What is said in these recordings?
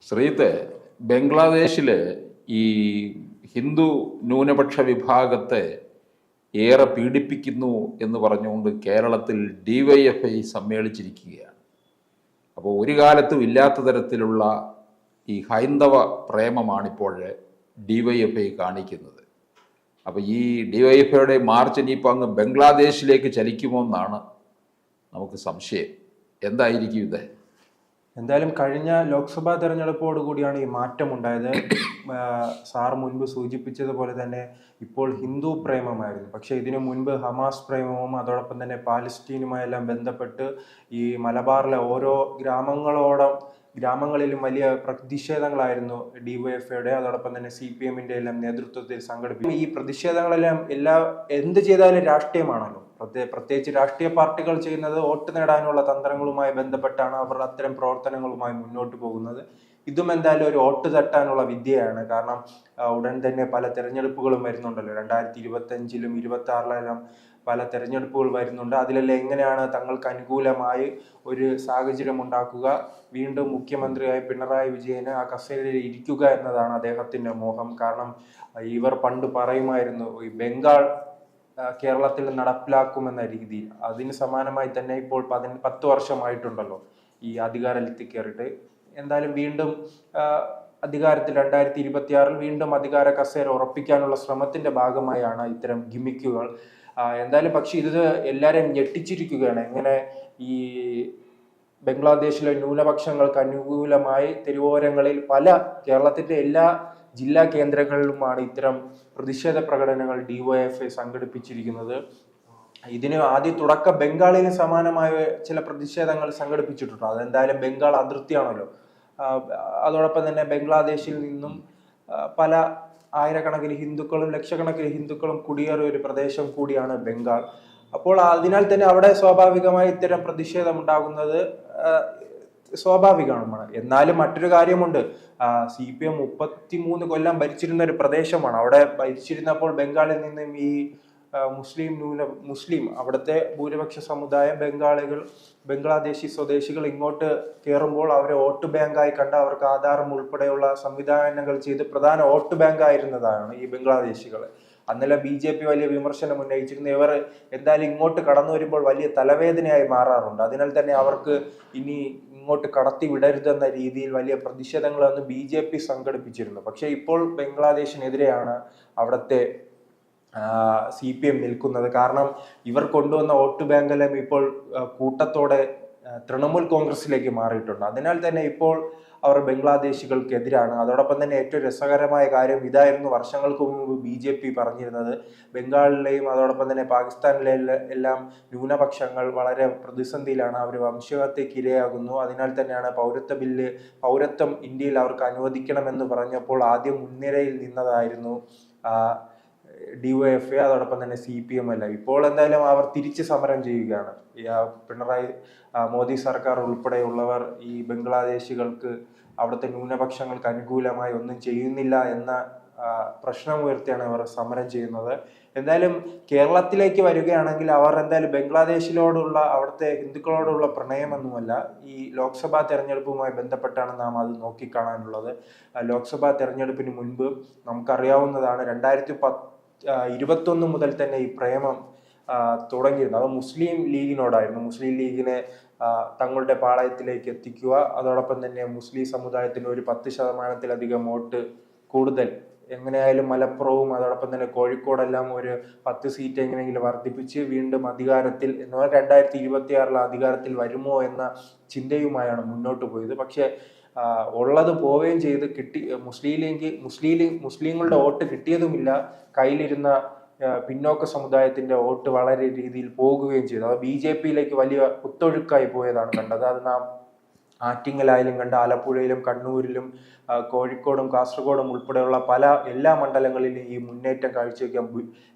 ശ്രീത്തെ, ബംഗ്ലാദേശിൽ ഈ ഹിന്ദു ന്യൂനപക്ഷ വിഭാഗത്തെ ഏറെ പീഡിപ്പിക്കുന്നു എന്ന് പറഞ്ഞുകൊണ്ട് കേരളത്തിൽ DYFI സമ്മേളിച്ചിരിക്കുകയാണ്. അപ്പോൾ ഒരു കാലത്തും ഇല്ലാത്ത തരത്തിലുള്ള ഈ ഹൈന്ദവ പ്രേമമാണിപ്പോൾ DYFI കാണിക്കുന്നത്. അപ്പോൾ ഈ DYFIയുടെ മാർച്ച് ഇനിയിപ്പോൾ അങ്ങ് ബംഗ്ലാദേശിലേക്ക് ചലിക്കുമോ എന്നാണ് നമുക്ക് സംശയം. എന്തായിരിക്കും ഇത്? എന്തായാലും കഴിഞ്ഞ ലോക്സഭാ തെരഞ്ഞെടുപ്പോട് കൂടിയാണ് ഈ മാറ്റമുണ്ടായത്. സാർ മുൻപ് സൂചിപ്പിച്ചതുപോലെ തന്നെ ഇപ്പോൾ ഹിന്ദു പ്രേമമായിരുന്നു. പക്ഷെ ഇതിനു മുൻപ് ഹമാസ് പ്രേമവും അതോടൊപ്പം തന്നെ പാലസ്തീനുമായെല്ലാം ബന്ധപ്പെട്ട് ഈ മലബാറിലെ ഓരോ ഗ്രാമങ്ങളിലും വലിയ പ്രതിഷേധങ്ങളായിരുന്നു DYFIയുടെ അതോടൊപ്പം തന്നെ CPM-ന്റെ എല്ലാം നേതൃത്വത്തിൽ സംഘടിപ്പിക്കും. ഈ പ്രതിഷേധങ്ങളെല്ലാം എന്ത് ചെയ്താലും രാഷ്ട്രീയമാണല്ലോ. പ്രത്യേകിച്ച് രാഷ്ട്രീയ പാർട്ടികൾ ചെയ്യുന്നത് വോട്ട് നേടാനുള്ള തന്ത്രങ്ങളുമായി ബന്ധപ്പെട്ടാണ് അവർ അത്തരം പ്രവർത്തനങ്ങളുമായി മുന്നോട്ട് പോകുന്നത്. ഇതും എന്തായാലും ഒരു വോട്ട് തട്ടാനുള്ള വിദ്യയാണ്. കാരണം ഉടൻ തന്നെ പല തെരഞ്ഞെടുപ്പുകളും വരുന്നുണ്ടല്ലോ. 2025-ലും 2026-ലും പല തെരഞ്ഞെടുപ്പുകൾ വരുന്നുണ്ട്. അതിലെല്ലാം എങ്ങനെയാണ് തങ്ങൾക്ക് അനുകൂലമായി ഒരു സാഹചര്യം ഉണ്ടാക്കുക, വീണ്ടും മുഖ്യമന്ത്രിയായി പിണറായി വിജയന് ആ കസേരയിൽ ഇരിക്കുക എന്നതാണ് അദ്ദേഹത്തിന്റെ മോഹം. കാരണം ഇവർ പണ്ട് പറയുമായിരുന്നു ഈ ബംഗാൾ കേരളത്തിൽ നടപ്പിലാക്കുമെന്ന രീതിയിൽ. അതിന് സമാനമായി തന്നെ ഇപ്പോൾ 10 വർഷമായിട്ടുണ്ടല്ലോ ഈ അധികാരത്തിൽ കയറിയിട്ട്. എന്തായാലും വീണ്ടും അധികാരത്തിൽ 2026-ൽ വീണ്ടും അധികാര കസേര ഉറപ്പിക്കാനുള്ള ശ്രമത്തിന്റെ ഭാഗമായാണ് ഇത്തരം ഗിമിക്കുകൾ. എന്തായാലും പക്ഷെ ഇത് എല്ലാവരെയും ഞെട്ടിച്ചിരിക്കുകയാണ്. എങ്ങനെ ഈ ബംഗ്ലാദേശിലെ ന്യൂനപക്ഷങ്ങൾക്ക് അനുകൂലമായി തെരുവോരങ്ങളിൽ കേരളത്തിന്റെ എല്ലാ ജില്ലാ കേന്ദ്രങ്ങളിലുമാണ് ഇത്തരം പ്രതിഷേധ പ്രകടനങ്ങൾ DYFI സംഘടിപ്പിച്ചിരിക്കുന്നത്. ഇതിന് ആദ്യ തുടക്കം ബംഗാളിന് സമാനമായ ചില പ്രതിഷേധങ്ങൾ സംഘടിപ്പിച്ചിട്ടുണ്ട്. അതെന്തായാലും ബംഗാൾ അതിർത്തിയാണല്ലോ. അതോടൊപ്പം തന്നെ ബംഗ്ലാദേശിൽ നിന്നും പല ആയിരക്കണക്കിന് ഹിന്ദുക്കളും ലക്ഷക്കണക്കിന് ഹിന്ദുക്കളും കുടിയേറിയ ഒരു പ്രദേശം കൂടിയാണ് ബംഗാൾ. അപ്പോൾ അതിനാൽ തന്നെ അവിടെ സ്വാഭാവികമായി ഇത്തരം പ്രതിഷേധം ഉണ്ടാകുന്നത് സ്വാഭാവികമാണ്. എന്നാലും മറ്റൊരു കാര്യമുണ്ട്. CPM 33 കൊല്ലം ഭരിച്ചിരുന്ന ഒരു പ്രദേശമാണ്. അവിടെ ഭരിച്ചിരുന്നപ്പോൾ ബംഗാളിൽ നിന്നും ഈ മുസ്ലിം അവിടുത്തെ ഭൂരിപക്ഷ സമുദായം ബംഗ്ലാദേശി സ്വദേശികൾ ഇങ്ങോട്ട് കയറുമ്പോൾ അവരെ വോട്ട് ബാങ്കായി കണ്ട് അവർക്ക് ആധാരം ഉൾപ്പെടെയുള്ള സംവിധാനങ്ങൾ ചെയ്ത് പ്രധാന വോട്ട് ബാങ്ക് ആയിരുന്നതാണ് ഈ ബംഗ്ലാദേശികൾ. അന്നലെ BJP വലിയ വിമർശനം ഉന്നയിച്ചിരുന്നു. ഇവർ എന്തായാലും ഇങ്ങോട്ട് കടന്നു വരുമ്പോൾ വലിയ തലവേദനയായി മാറാറുണ്ട്. അതിനാൽ തന്നെ അവർക്ക് ഇനി ഇങ്ങോട്ട് കടത്തി വിടരുതെന്ന രീതിയിൽ വലിയ പ്രതിഷേധങ്ങളൊന്നും BJP സംഘടിപ്പിച്ചിരുന്നു. പക്ഷെ ഇപ്പോൾ ബംഗ്ലാദേശിനെതിരെയാണ് അവിടുത്തെ CPM നിൽക്കുന്നത്. കാരണം ഇവർ കൊണ്ടുവന്ന വോട്ട് ബാങ്കെല്ലാം ഇപ്പോൾ കൂട്ടത്തോടെ തൃണമൂൽ കോൺഗ്രസിലേക്ക് മാറിയിട്ടുണ്ട്. അതിനാൽ തന്നെ ഇപ്പോൾ അവർ ബംഗ്ലാദേശികൾക്കെതിരാണ്. അതോടൊപ്പം തന്നെ ഏറ്റവും രസകരമായ കാര്യം ഇതായിരുന്നു. വർഷങ്ങൾക്ക് മുമ്പ് BJP പറഞ്ഞിരുന്നത് ബംഗാളിലെയും അതോടൊപ്പം തന്നെ പാകിസ്ഥാനിലെ എല്ലാം ന്യൂനപക്ഷങ്ങൾ വളരെ പ്രതിസന്ധിയിലാണ്, അവർ വംശഹത്യക്ക് ഇരയാകുന്നു, അതിനാൽ തന്നെയാണ് പൗരത്വം ഇന്ത്യയിൽ അവർക്ക് അനുവദിക്കണമെന്ന് പറഞ്ഞപ്പോൾ ആദ്യം മുൻനിരയിൽ നിന്നതായിരുന്നു DYFI അതോടൊപ്പം തന്നെ CPM അല്ല. ഇപ്പോൾ എന്തായാലും അവർ തിരിച്ച് സമരം ചെയ്യുകയാണ്. മോദി സർക്കാർ ഉൾപ്പെടെയുള്ളവർ ഈ ബംഗ്ലാദേശികൾക്ക് അവിടുത്തെ ന്യൂനപക്ഷങ്ങൾക്ക് അനുകൂലമായി ഒന്നും ചെയ്യുന്നില്ല എന്ന പ്രശ്നമുയർത്തിയാണ് അവർ സമരം ചെയ്യുന്നത്. എന്തായാലും കേരളത്തിലേക്ക് വരികയാണെങ്കിൽ അവർ എന്തായാലും ബംഗ്ലാദേശിലോടുള്ള അവിടുത്തെ ഹിന്ദുക്കളോടുള്ള പ്രണയമൊന്നുമല്ല, ഈ ലോക്സഭാ തെരഞ്ഞെടുപ്പുമായി ബന്ധപ്പെട്ടാണ് നാം അത് നോക്കിക്കാണാനുള്ളത്. ലോക്സഭാ തെരഞ്ഞെടുപ്പിന് മുൻപ് നമുക്കറിയാവുന്നതാണ് 2021 മുതൽ തന്നെ ഈ പ്രേമം തുടങ്ങിയിരുന്നു. അത് മുസ്ലിം ലീഗിനോടായിരുന്നു. മുസ്ലിം ലീഗിനെ തങ്ങളുടെ പാളയത്തിലേക്ക് എത്തിക്കുക, അതോടൊപ്പം തന്നെ മുസ്ലിം സമുദായത്തിന് ഒരു 10%-ലധികം വോട്ട് കൂടുതൽ, എങ്ങനെയായാലും മലപ്പുറവും അതോടൊപ്പം തന്നെ കോഴിക്കോടെല്ലാം ഒരു 10 സീറ്റ് എങ്ങനെയെങ്കിലും വർദ്ധിപ്പിച്ച് വീണ്ടും അധികാരത്തിൽ 2026 അധികാരത്തിൽ വരുമോ എന്ന ചിന്തയുമായാണ് മുന്നോട്ട് പോയത്. പക്ഷെ ഉള്ളത് പോവുകയും ചെയ്ത് മുസ്ലിങ്ങളുടെ വോട്ട് കിട്ടിയതുമില്ല. കയ്യിലിരുന്ന പിന്നോക്ക സമുദായത്തിന്റെ വോട്ട് വളരെ രീതിയിൽ പോകുകയും ചെയ്തു. അത് BJP-യിലേക്ക് വലിയ കുത്തൊഴുക്കായി പോയതാണ് കണ്ടത്. അത് നാം ആറ്റിങ്ങലായാലും കണ്ട്, ആലപ്പുഴയിലും കണ്ണൂരിലും കോഴിക്കോടും കാസർഗോഡും ഉൾപ്പെടെയുള്ള എല്ലാ മണ്ഡലങ്ങളിലും ഈ മുന്നേറ്റം കാഴ്ചവെക്കാൻ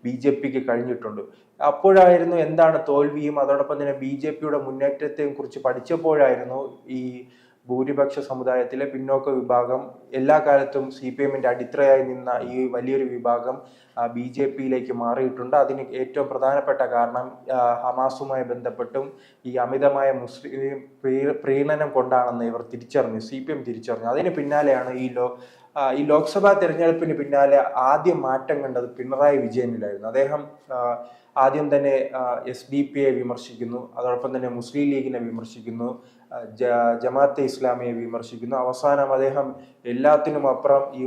BJP-ക്ക് കഴിഞ്ഞിട്ടുണ്ട്. അപ്പോഴായിരുന്നു എന്താണ് തോൽവിയും അതോടൊപ്പം തന്നെ BJP-യുടെ മുന്നേറ്റത്തെയും കുറിച്ച് പഠിച്ചപ്പോഴായിരുന്നു ഈ ഭൂരിപക്ഷ സമുദായത്തിലെ പിന്നോക്ക വിഭാഗം, എല്ലാ കാലത്തും CPM-ന്റെ അടിത്തറയായി നിന്ന ഈ വലിയൊരു വിഭാഗം BJP-യിലേക്ക് മാറിയിട്ടുണ്ട്. അതിന് ഏറ്റവും പ്രധാനപ്പെട്ട കാരണം ഹമാസുമായി ബന്ധപ്പെട്ടും ഈ അമിതമായ മുസ്ലിം പ്രീണനം കൊണ്ടാണെന്ന് ഇവർ തിരിച്ചറിഞ്ഞു, CPM തിരിച്ചറിഞ്ഞു. അതിന് പിന്നാലെയാണ് ഈ ലോക്സഭാ തെരഞ്ഞെടുപ്പിന് പിന്നാലെ ആദ്യം മാറ്റം കണ്ടത് പിണറായി വിജയനിലായിരുന്നു. അദ്ദേഹം ആദ്യം തന്നെ SDP-യെ വിമർശിക്കുന്നു, അതോടൊപ്പം തന്നെ മുസ്ലിം ലീഗിനെ വിമർശിക്കുന്നു, ജമാഅത്തെ ഇസ്ലാമിയെ വിമർശിക്കുന്നു. അവസാനം അദ്ദേഹം എല്ലാത്തിനും അപ്പുറം ഈ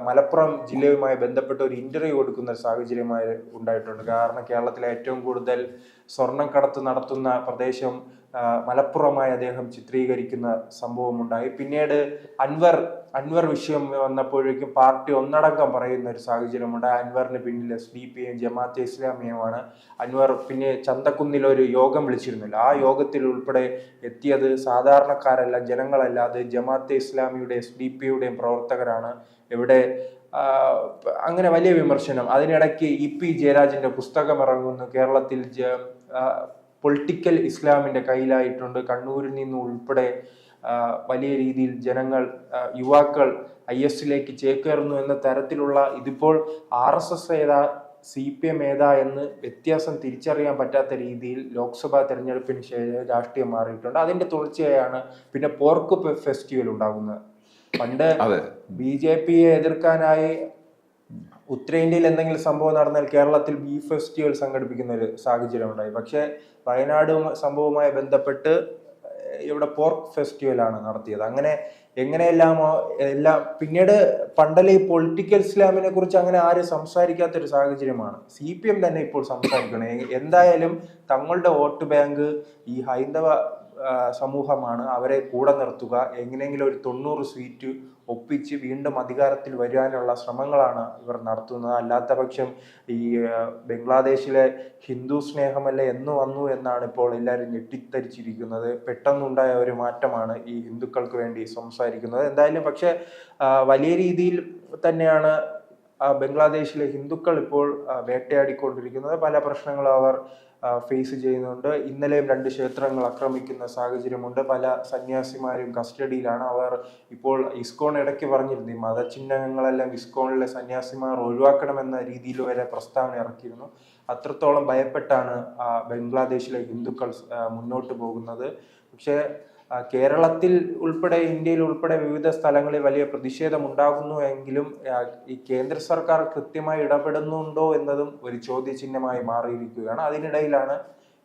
മലപ്പുറം ജില്ലയുമായി ബന്ധപ്പെട്ട് ഒരു ഇന്റർവ്യൂ കൊടുക്കുന്ന സാഹചര്യമായി ഉണ്ടായിട്ടുണ്ട്. കാരണം കേരളത്തിലെ ഏറ്റവും കൂടുതൽ സ്വർണ്ണക്കടത്ത് നടത്തുന്ന പ്രദേശം മലപ്പുറമായി അദ്ദേഹം ചിത്രീകരിക്കുന്ന സംഭവമുണ്ടായി. പിന്നീട് അൻവർ വിഷയം വന്നപ്പോഴേക്കും പാർട്ടി ഒന്നടങ്കം പറയുന്ന ഒരു സാഹചര്യമുണ്ടായി. അൻവറിന് പിന്നിൽ SDP-യും ജമാഅത്തെ ഇസ്ലാമിയുമാണ്. അൻവർ പിന്നെ ചന്തക്കുന്നിൽ ഒരു യോഗം വിളിച്ചിരുന്നില്ല, ആ യോഗത്തിൽ ഉൾപ്പെടെ എത്തിയത് സാധാരണക്കാരല്ല, ജനങ്ങളല്ല, അത് ജമാഅത്തെ ഇസ്ലാമിയുടെ SDP-യുടെയും പ്രവർത്തകരാണ്. ഇവിടെ അങ്ങനെ വലിയ വിമർശനം. അതിനിടയ്ക്ക് EP ജയരാജന്റെ പുസ്തകം ഇറങ്ങുന്നു, കേരളത്തിൽ പൊളിറ്റിക്കൽ ഇസ്ലാമിന്റെ കയ്യിലായിട്ടുണ്ട്, കണ്ണൂരിൽ നിന്ന് ഉൾപ്പെടെ വലിയ രീതിയിൽ യുവാക്കൾ IS-ലേക്ക് ചേക്കേറുന്നു എന്ന തരത്തിലുള്ള, ഇതിപ്പോൾ RSS ഏതാ CPM ഏതാ എന്ന് വ്യത്യാസം തിരിച്ചറിയാൻ പറ്റാത്ത രീതിയിൽ ലോക്സഭാ തെരഞ്ഞെടുപ്പിന് ശേഷം രാഷ്ട്രീയം മാറിയിട്ടുണ്ട്. അതിന്റെ തുടർച്ചയായാണ് പിന്നെ പോർക്ക് ഫെസ്റ്റിവൽ ഉണ്ടാകുന്നത്. പണ്ട് BJP-യെ എതിർക്കാനായി ഉത്തരേന്ത്യയിൽ എന്തെങ്കിലും സംഭവം നടന്നാൽ കേരളത്തിൽ ബീഫ് ഫെസ്റ്റിവൽ സംഘടിപ്പിക്കുന്ന ഒരു സാഹചര്യം ഉണ്ടായി. പക്ഷെ വയനാട് സംഭവവുമായി ബന്ധപ്പെട്ട് ഇവിടെ പോർക്ക് ഫെസ്റ്റിവലാണ് നടത്തിയത്. അങ്ങനെ എല്ലാം പിന്നീട് പണ്ടല്ലേ ഈ പൊളിറ്റിക്കൽ ഇസ്ലാമിനെ കുറിച്ച് അങ്ങനെ ആരും സംസാരിക്കാത്തൊരു സാഹചര്യമാണ്. CPM തന്നെ ഇപ്പോൾ സംസാരിക്കണം. എന്തായാലും തങ്ങളുടെ വോട്ട് ബാങ്ക് ഈ ഹൈന്ദവ സമൂഹമാണ്, അവരെ കൂടെ നിർത്തുക, എങ്ങനെയെങ്കിലും ഒരു 90 സീറ്റ് ഒപ്പിച്ച് വീണ്ടും അധികാരത്തിൽ വരാനുള്ള ശ്രമങ്ങളാണ് ഇവർ നടത്തുന്നത്. അല്ലാത്ത പക്ഷം ഈ ബംഗ്ലാദേശിലെ ഹിന്ദു സ്നേഹമല്ലേ എന്ന് വന്നു എന്നാണ് ഇപ്പോൾ എല്ലാവരും ഞെട്ടിത്തരിച്ചിരിക്കുന്നത്. പെട്ടെന്നുണ്ടായ ഒരു മാറ്റമാണ് ഈ ഹിന്ദുക്കൾക്ക് വേണ്ടി സംസാരിക്കുന്നത്. എന്തായാലും പക്ഷെ വലിയ രീതിയിൽ തന്നെയാണ് ബംഗ്ലാദേശിലെ ഹിന്ദുക്കൾ ഇപ്പോൾ വേട്ടയാടിക്കൊണ്ടിരിക്കുന്നത്. പല പ്രശ്നങ്ങളും അവർ ഫേസ് ചെയ്യുന്നുണ്ട്. ഇന്നലെയും 2 ക്ഷേത്രങ്ങൾ ആക്രമിക്കുന്ന സാഹചര്യമുണ്ട്. പല സന്യാസിമാരും കസ്റ്റഡിയിലാണ്. അവർ ഇപ്പോൾ ഇസ്കോൺ ഇടയ്ക്ക് പറഞ്ഞിരുന്നു, ഈ മതചിഹ്നങ്ങളെല്ലാം ഇസ്കോണിലെ സന്യാസിമാർ ഒഴിവാക്കണമെന്ന രീതിയിൽ വരെ പ്രസ്താവന ഇറക്കിയിരുന്നു. അത്രത്തോളം ഭയപ്പെട്ടാണ് ബംഗ്ലാദേശിലെ ഹിന്ദുക്കൾ മുന്നോട്ട് പോകുന്നത്. പക്ഷേ കേരളത്തിൽ ഉൾപ്പെടെ ഇന്ത്യയിൽ ഉൾപ്പെടെ വിവിധ സ്ഥലങ്ങളിൽ വലിയ പ്രതിഷേധം ഉണ്ടാകുന്നു എങ്കിലും ഈ കേന്ദ്ര സർക്കാർ കൃത്യമായി ഇടപെടുന്നുണ്ടോ എന്നതും ഒരു ചോദ്യചിഹ്നമായി മാറിയിരിക്കുകയാണ്. അതിനിടയിലാണ്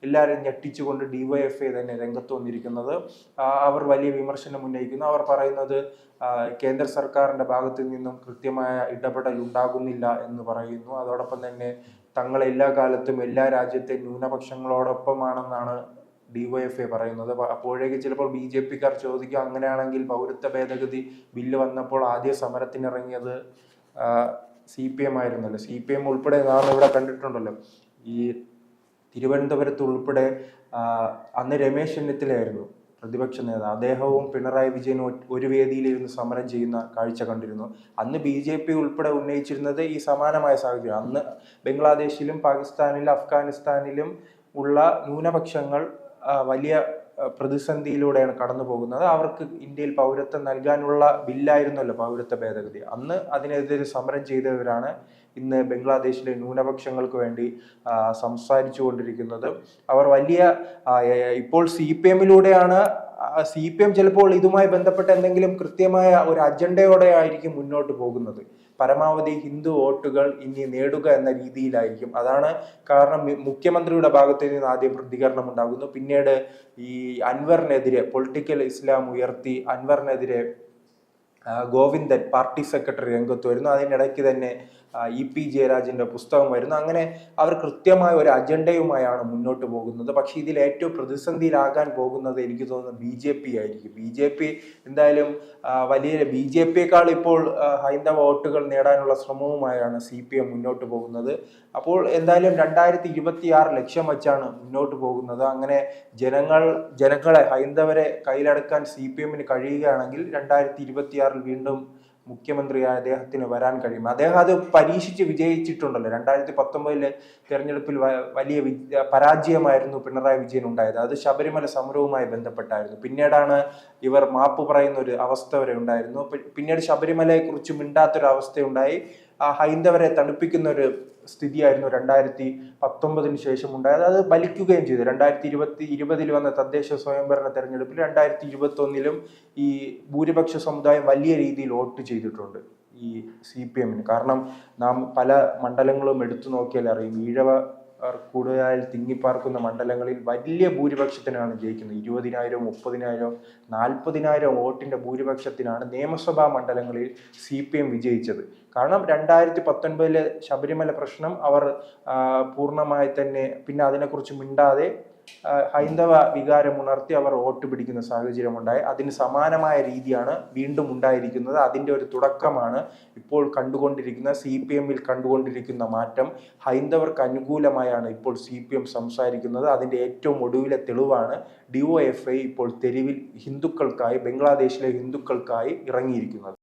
എല്ലാവരും ഞെട്ടിച്ചുകൊണ്ട് DYFI തന്നെ രംഗത്ത് വന്നിരിക്കുന്നത്. അവർ വലിയ വിമർശനം ഉന്നയിക്കുന്നു. അവർ പറയുന്നത് കേന്ദ്ര സർക്കാരിന്റെ ഭാഗത്തു നിന്നും കൃത്യമായ ഇടപെടൽ ഉണ്ടാകുന്നില്ല എന്ന് പറയുന്നു. അതോടൊപ്പം തന്നെ തങ്ങൾ എല്ലാ കാലത്തും എല്ലാ രാജ്യത്തെ ന്യൂനപക്ഷങ്ങളോടൊപ്പമാണെന്നാണ് DYFI പറയുന്നത്. അപ്പോഴേക്ക് ചിലപ്പോൾ BJP-ക്കാർ ചോദിക്കും, അങ്ങനെയാണെങ്കിൽ പൗരത്വ ഭേദഗതി ബില്ല് വന്നപ്പോൾ ആദ്യ സമരത്തിനിറങ്ങിയത് CPM ആയിരുന്നല്ലോ. CPM ഉൾപ്പെടെ നാം ഇവിടെ കണ്ടിട്ടുണ്ടല്ലോ. ഈ തിരുവനന്തപുരത്ത് ഉൾപ്പെടെ അന്ന് രമേശ് ചെന്നിത്തലയായിരുന്നു പ്രതിപക്ഷ നേതാവ്. അദ്ദേഹവും പിണറായി വിജയനും ഒരു വേദിയിലിരുന്ന് സമരം ചെയ്യുന്ന കാഴ്ച കണ്ടിരുന്നു. അന്ന് BJP ഉൾപ്പെടെ ഉന്നയിച്ചിരുന്നത് ഈ സമാനമായ സാഹചര്യം. അന്ന് ബംഗ്ലാദേശിലും പാകിസ്ഥാനിലും അഫ്ഗാനിസ്ഥാനിലും ഉള്ള ന്യൂനപക്ഷങ്ങൾ വലിയ പ്രതിസന്ധിയിലൂടെയാണ് കടന്നു പോകുന്നത്. അവർക്ക് ഇന്ത്യയിൽ പൗരത്വം നൽകാനുള്ള ബില്ലായിരുന്നല്ലോ പൗരത്വ ഭേദഗതി. അന്ന് അതിനെതിരെ സമരം ചെയ്തവരാണ് ഇന്ന് ബംഗ്ലാദേശിലെ ന്യൂനപക്ഷങ്ങൾക്ക് വേണ്ടി സംസാരിച്ചു കൊണ്ടിരിക്കുന്നത്. അവർ ഇപ്പോൾ CPM-ലൂടെയാണ്. CPM ചിലപ്പോൾ ഇതുമായി ബന്ധപ്പെട്ട എന്തെങ്കിലും കൃത്യമായ ഒരു അജണ്ടയോടെ ആയിരിക്കും മുന്നോട്ട് പോകുന്നത്. പരമാവധി ഹിന്ദു വോട്ടുകൾ ഇനി നേടുക എന്ന രീതിയിലായിരിക്കും. അതാണ് കാരണം മുഖ്യമന്ത്രിയുടെ ഭാഗത്ത് നിന്ന് ആദ്യം പ്രതികരണം ഉണ്ടാകുന്നു. പിന്നീട് ഈ അൻവറിനെതിരെ പൊളിറ്റിക്കൽ ഇസ്ലാം ഉയർത്തി അൻവറിനെതിരെ ഗോവിന്ദൻ പാർട്ടി സെക്രട്ടറി രംഗത്ത് വരുന്നു. അതിനിടയ്ക്ക് തന്നെ EP ജയരാജന്റെ പുസ്തകം വരുന്നു. അങ്ങനെ അവർ കൃത്യമായ ഒരു അജണ്ടയുമായാണ് മുന്നോട്ട് പോകുന്നത്. പക്ഷെ ഇതിൽ ഏറ്റവും പ്രതിസന്ധിയിലാകാൻ പോകുന്നത് എനിക്ക് തോന്നുന്നത് BJP ആയിരിക്കും. BJP എന്തായാലും BJP-യേക്കാൾ ഇപ്പോൾ ഹൈന്ദവ വോട്ടുകൾ നേടാനുള്ള ശ്രമവുമായാണ് CPM മുന്നോട്ട് പോകുന്നത്. അപ്പോൾ എന്തായാലും 2026 ലക്ഷ്യം വെച്ചാണ് മുന്നോട്ട് പോകുന്നത്. അങ്ങനെ ജനങ്ങളെ ഹൈന്ദവരെ കയ്യിലടക്കാൻ CPM-ന് കഴിയുകയാണെങ്കിൽ 2026 വീണ്ടും മുഖ്യമന്ത്രിയായ അദ്ദേഹത്തിന് വരാൻ കഴിയും. അദ്ദേഹം അത് പരീക്ഷിച്ച് വിജയിച്ചിട്ടുണ്ടല്ലോ. 2019 തെരഞ്ഞെടുപ്പിൽ വലിയ പരാജയമായിരുന്നു പിണറായി വിജയൻ ഉണ്ടായത്. അത് ശബരിമല സമരവുമായി ബന്ധപ്പെട്ടായിരുന്നു. പിന്നീടാണ് ഇവർ മാപ്പ് പറയുന്ന ഒരു അവസ്ഥ വരെ ഉണ്ടായിരുന്നു. പിന്നീട് ശബരിമലയെ കുറിച്ച് മിണ്ടാത്തൊരു അവസ്ഥയുണ്ടായി. ഹൈന്ദവരെ തണുപ്പിക്കുന്ന ഒരു സ്ഥിതിയായിരുന്നു 2019 ശേഷം ഉണ്ടായത്. അത് വലിക്കുകയും ചെയ്തു. 2020 വന്ന തദ്ദേശ സ്വയംഭരണ തെരഞ്ഞെടുപ്പിൽ 2021 ഈ ഭൂരിപക്ഷ സമുദായം വലിയ രീതിയിൽ വോട്ട് ചെയ്തിട്ടുണ്ട് ഈ CPM. കാരണം നാം പല മണ്ഡലങ്ങളും എടുത്തു നോക്കിയാൽ അറിയും, ഈഴവ കൂടുതലായി തിങ്ങിപ്പാർക്കുന്ന മണ്ഡലങ്ങളിൽ വലിയ ഭൂരിപക്ഷത്തിനാണ് ജയിക്കുന്നത്. 20,000, 30,000, 40,000 വോട്ടിന്റെ ഭൂരിപക്ഷത്തിനാണ് നിയമസഭാ മണ്ഡലങ്ങളിൽ CPM വിജയിച്ചത്. കാരണം 2019 ശബരിമല പ്രശ്നം അവർ പൂർണ്ണമായി തന്നെ പിന്നെ അതിനെക്കുറിച്ച് മിണ്ടാതെ ഹൈന്ദവ വികാരം ഉണർത്തി അവർ വോട്ട് പിടിക്കുന്ന സാഹചര്യം ഉണ്ടായി. അതിന് സമാനമായ രീതിയാണ് വീണ്ടും ഉണ്ടായിരിക്കുന്നത്. അതിൻ്റെ ഒരു തുടക്കമാണ് ഇപ്പോൾ കണ്ടുകൊണ്ടിരിക്കുന്ന CPM-ൽ കണ്ടുകൊണ്ടിരിക്കുന്ന മാറ്റം. ഹൈന്ദവർക്ക് അനുകൂലമായാണ് ഇപ്പോൾ CPM സംസാരിക്കുന്നത്. അതിൻ്റെ ഏറ്റവും ഒടുവിലെ തെളിവാണ് DYFI ഇപ്പോൾ തെരുവിൽ ഹിന്ദുക്കൾക്കായി, ബംഗ്ലാദേശിലെ ഹിന്ദുക്കൾക്കായി ഇറങ്ങിയിരിക്കുന്നത്.